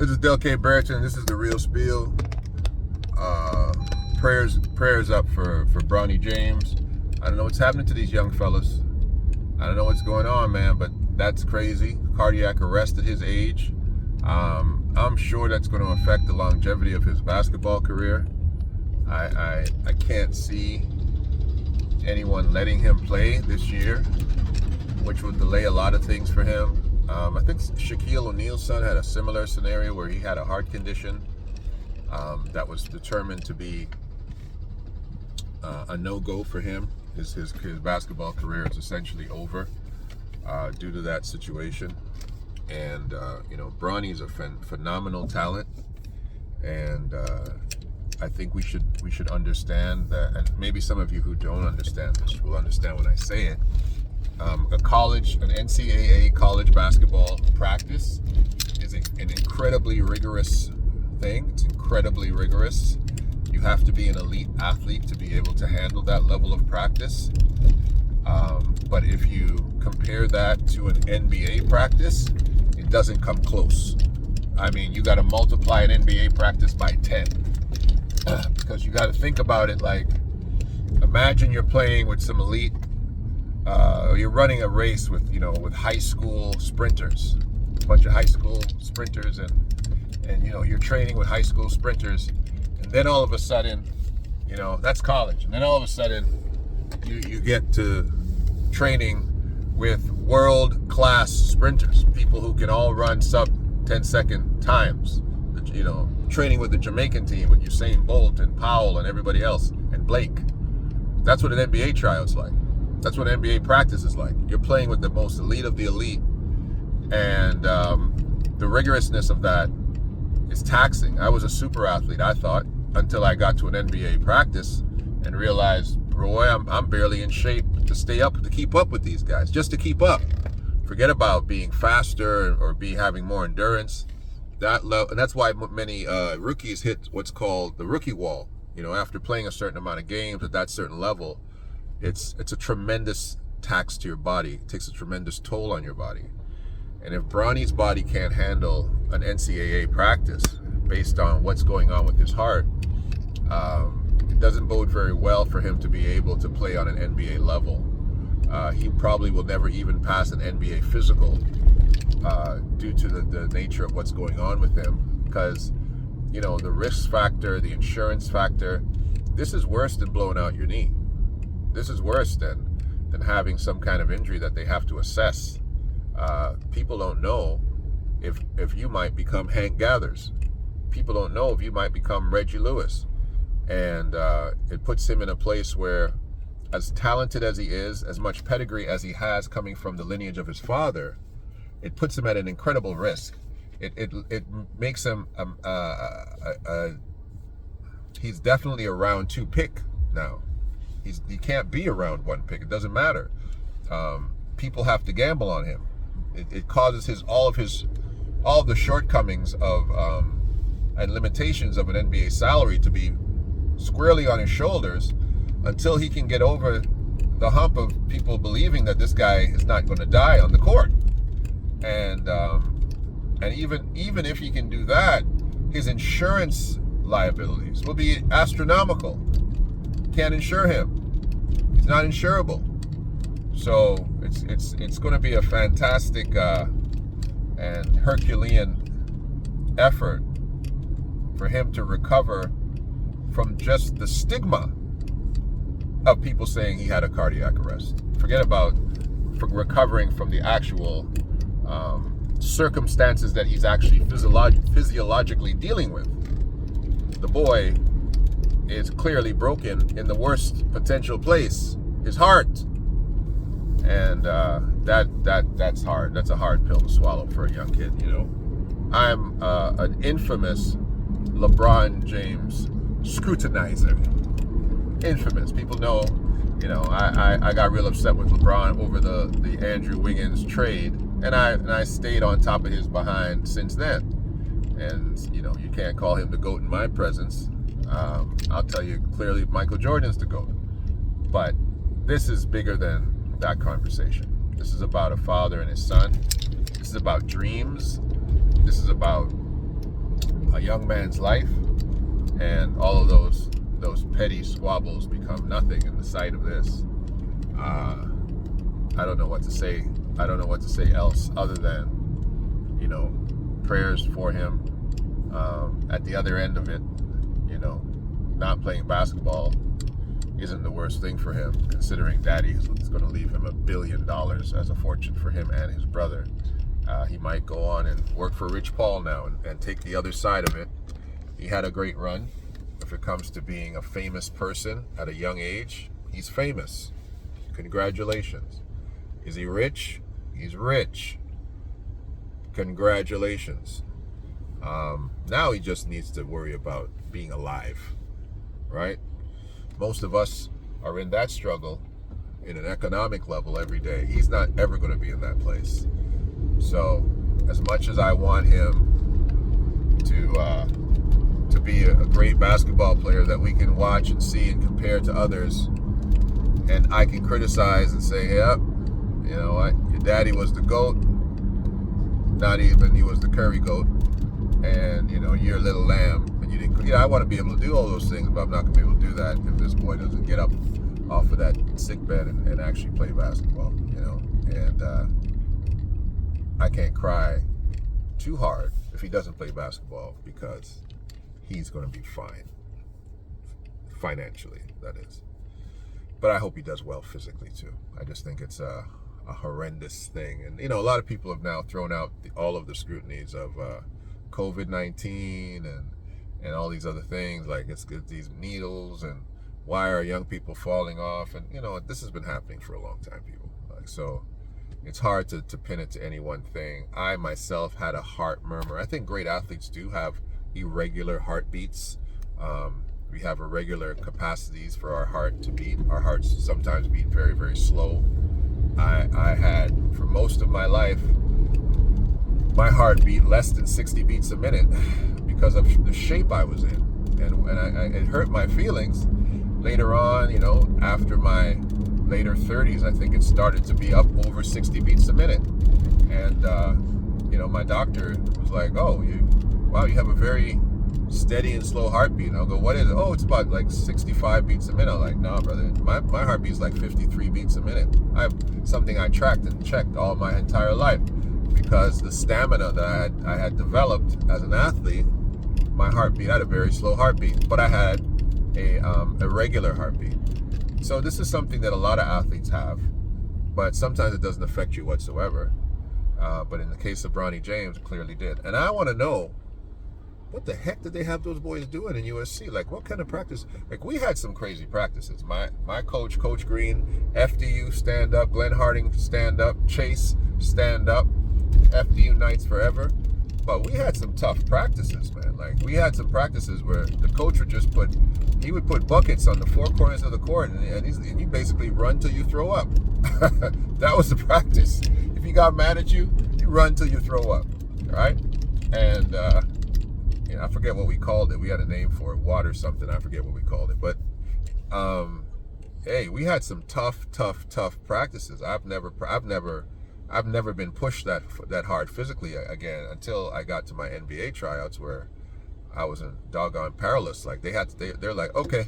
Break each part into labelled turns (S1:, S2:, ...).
S1: This is Del K. Brereton. This is the real spiel. Prayers up for Bronny James. I don't know what's happening to these young fellas. I don't know what's going on, man, but that's crazy. Cardiac arrest at his age. I'm sure that's going to affect the longevity of his basketball career. I can't see anyone letting him play this year, which would delay a lot of things for him. I think Shaquille O'Neal's son had a similar scenario where he had a heart condition that was determined to be a no-go for him. His basketball career is essentially over due to that situation. And Bronny's a phenomenal talent, and I think we should understand that. And maybe some of you who don't understand this will understand when I say it. An NCAA college basketball practice is an incredibly rigorous thing. It's incredibly rigorous. You have to be an elite athlete to be able to handle that level of practice. But if you compare that to an NBA practice, it doesn't come close. I mean, you got to multiply an NBA practice by 10 because you got to think about it like, imagine you're playing with some elite. You're running a race with high school sprinters, a bunch of high school sprinters, and you're training with high school sprinters, and then all of a sudden, that's college, and then all of a sudden, you get to training with world-class sprinters, people who can all run sub 10-second times. Training with the Jamaican team with Usain Bolt and Powell and everybody else and Blake. That's what an NBA tryout's like. That's what NBA practice is like. You're playing with the most elite of the elite, and the rigorousness of that is taxing. I was a super athlete, I thought, until I got to an NBA practice and realized, Roy, I'm barely in shape to keep up with these guys, just to keep up. Forget about being faster or having more endurance. And that's why many rookies hit what's called the rookie wall. After playing a certain amount of games at that certain level, it's a tremendous tax to your body. It takes a tremendous toll on your body. And if Bronny's body can't handle an NCAA practice based on what's going on with his heart, it doesn't bode very well for him to be able to play on an NBA level. He probably will never even pass an NBA physical due to the nature of what's going on with him, because the risk factor, the insurance factor, this is worse than blowing out your knee. This is worse than having some kind of injury that they have to assess. People don't know if you might become Hank Gathers. People don't know if you might become Reggie Lewis. And it puts him in a place where, as talented as he is, as much pedigree as he has coming from the lineage of his father, it puts him at an incredible risk. It makes him, he's definitely a round 2 pick now. He can't be a round 1 pick. It doesn't matter. People have to gamble on him. It causes all of the shortcomings of and limitations of an NBA salary to be squarely on his shoulders until he can get over the hump of people believing that this guy is not going to die on the court. And even if he can do that, his insurance liabilities will be astronomical. Can't insure him. He's not insurable. So it's going to be a fantastic and Herculean effort for him to recover from just the stigma of people saying he had a cardiac arrest. Forget about recovering from the actual circumstances that he's actually physiologically dealing with. The boy is clearly broken in the worst potential place, his heart. And that's hard. That's a hard pill to swallow for a young kid, I'm an infamous LeBron James scrutinizer. Infamous. People know, I got real upset with LeBron over the Andrew Wiggins trade, and I stayed on top of his behind since then. And you can't call him the GOAT in my presence. I'll tell you clearly, Michael Jordan's the GOAT. But this is bigger than that conversation. This is about a father and his son. This is about dreams. This is about a young man's life, and all of those petty squabbles become nothing in the sight of this. I don't know what to say. I don't know what to say else other than, prayers for him. At the other end of it, not playing basketball isn't the worst thing for him, considering Daddy is going to leave him $1 billion as a fortune for him and his brother. He might go on and work for Rich Paul now and take the other side of it. He had a great run. If it comes to being a famous person at a young age, he's famous. Congratulations. Is he rich? He's rich. Congratulations. Now he just needs to worry about being alive, right? Most of us are in that struggle in an economic level every day. He's not ever going to be in that place. So as much as I want him to be a great basketball player that we can watch and see and compare to others, and I can criticize and say, yep, you know what, your daddy was the GOAT, not even, he was the Curry GOAT, and you're a little lamb, and you didn't. I want to be able to do all those things, but I'm not going to be able to do that if this boy doesn't get up off of that sick bed and actually play basketball, and I can't cry too hard if he doesn't play basketball, because he's going to be fine, financially, that is. But I hope he does well physically too. I just think it's a horrendous thing, and a lot of people have now thrown out all of the scrutinies of COVID-19 and all these other things, like it's these needles, and why are young people falling off, and this has been happening for a long time, people. So it's hard to pin it to any one thing. I myself had a heart murmur. I think great athletes do have irregular heartbeats. We have irregular capacities for our heart to beat. Our hearts sometimes beat very, very slow. I had, for most of my life, my heart beat less than 60 beats a minute because of the shape I was in. And it hurt my feelings. Later on, after my later 30s, I think it started to be up over 60 beats a minute. And, my doctor was like, oh, wow, you have a very steady and slow heartbeat. And I'll go, what is it? Oh, it's about like 65 beats a minute. I'm like, no, brother, my heartbeat is like 53 beats a minute. I have something I tracked and checked all my entire life, because the stamina that I had developed as an athlete, my heartbeat had a very slow heartbeat, but I had a regular heartbeat. So this is something that a lot of athletes have, but sometimes it doesn't affect you whatsoever. But in the case of Bronny James, it clearly did. And I want to know, what the heck did they have those boys doing in USC? Like, what kind of practice? Like, we had some crazy practices. My coach, Coach Green, FDU stand up, Glenn Harding stand up, Chase stand up, FDU Knights forever. But we had some tough practices, man. Like, we had some practices where the coach would just put buckets on the four corners of the court, and you basically run till you throw up. That was the practice. If he got mad at you, you run till you throw up, right? And I forget what we called it. We had a name for it, water something. I forget what we called it. But hey, we had some tough practices. I've never been pushed that hard physically again until I got to my NBA tryouts, where I was in doggone perilous. Like, they're like, okay,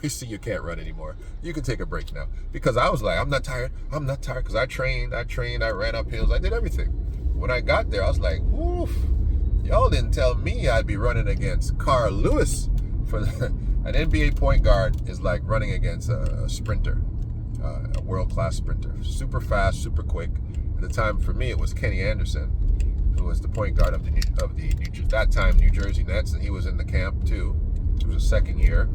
S1: we see you can't run anymore. You can take a break now. Because I was like, I'm not tired, because I trained, I ran up hills, I did everything. When I got there, I was like, woof, y'all didn't tell me I'd be running against Carl Lewis. An NBA point guard is like running against a sprinter, a world-class sprinter. Super fast, super quick. At the time, for me, it was Kenny Anderson, who was the point guard of the that time New Jersey Nets, and he was in the camp too. It was his second year.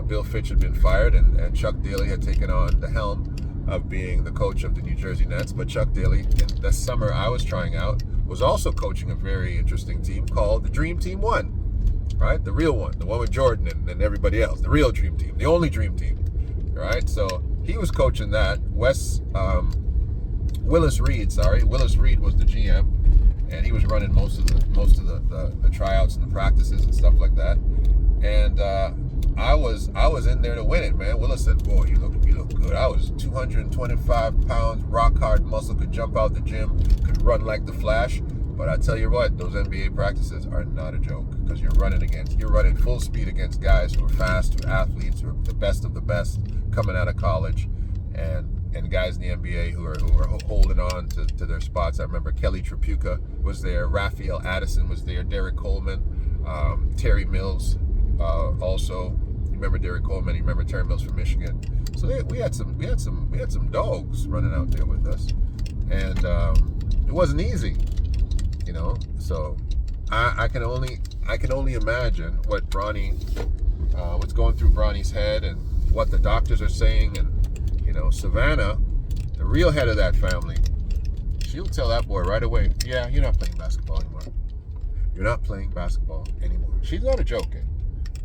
S1: Bill Fitch had been fired, and Chuck Daly had taken on the helm of being the coach of the New Jersey Nets. But Chuck Daly, in the summer I was trying out, was also coaching a very interesting team called the Dream Team 1, right? The real one, the one with Jordan and everybody else, the real Dream Team, the only Dream Team, right? So he was coaching that. Willis Reed was the GM, and he was running most of the tryouts and the practices and stuff like that. And I was in there to win it, man. Willis said, "Boy, you look good." I was 225 pounds, rock hard muscle, could jump out the gym, could run like the Flash. But I tell you what, those NBA practices are not a joke, because you're running full speed against guys who are fast, who are athletes, who are the best of the best coming out of college, and guys in the NBA who are holding on to their spots. I remember Kelly Tripucka was there, Raphael Addison was there, Derek Coleman, Terry Mills, also. You remember Derek Coleman? You remember Terry Mills from Michigan? So we had some dogs running out there with us, and it wasn't easy, you know. So I can only imagine what what's going through Bronny's head, and what the doctors are saying. And you know, Savannah, the real head of that family, she'll tell that boy right away, yeah, you're not playing basketball anymore. You're not playing basketball anymore. She's not a joking.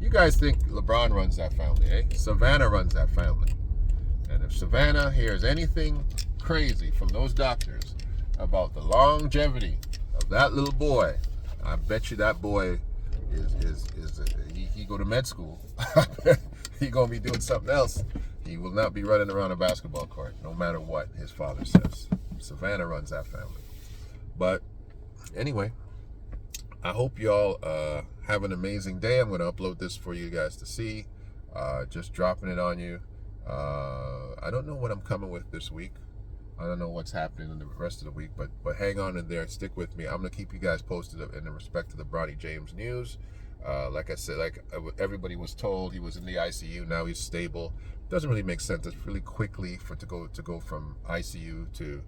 S1: You guys think LeBron runs that family, eh? Savannah runs that family. And if Savannah hears anything crazy from those doctors about the longevity of that little boy, I bet you that boy he go to med school. He gonna be doing something else. He will not be running around a basketball court, no matter what his father says. Savannah runs that family. But anyway, I hope y'all have an amazing day. I'm going to upload this for you guys to see. Just dropping it on you. I don't know what I'm coming with this week. I don't know what's happening in the rest of the week, but hang on in there. Stick with me. I'm going to keep you guys posted in respect to the Bronny James news. Like I said, like everybody was told, he was in the ICU. Now he's stable. Doesn't really make sense. It's really quickly to go from ICU to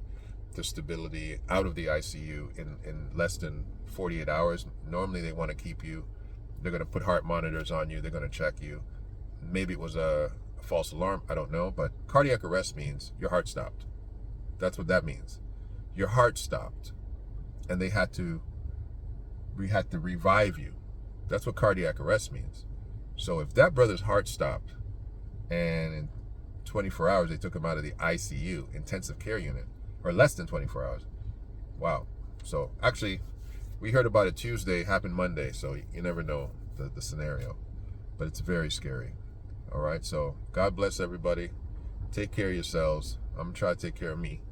S1: stability, out of the ICU in less than 48 hours. Normally they want to keep you. They're going to put heart monitors on you. They're going to check you. Maybe it was a false alarm. I don't know. But cardiac arrest means your heart stopped. That's what that means. Your heart stopped, and we had to revive you. That's what cardiac arrest means. So if that brother's heart stopped, and in 24 hours they took him out of the ICU, intensive care unit, or less than 24 hours. Wow. So actually, we heard about it Tuesday, happened Monday, so you never know the scenario. But it's very scary. All right, so God bless everybody. Take care of yourselves. I'm going to try to take care of me,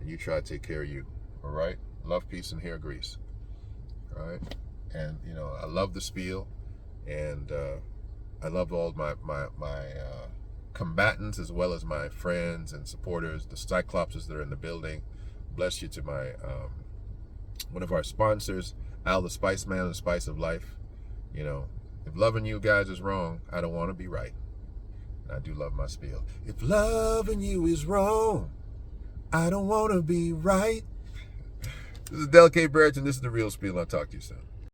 S1: and you try to take care of you. All right? Love, peace, and hair grease. All right? And, you know, I love the spiel, and I love all my combatants, as well as my friends and supporters, the Cyclopses that are in the building. Bless you to my one of our sponsors, Al the Spice Man, the Spice of Life. You know, if loving you guys is wrong, I don't want to be right. And I do love my spiel. If loving you is wrong, I don't want to be right. This is Del K. Barrett, and this is The Real Spiel. I'll talk to you soon.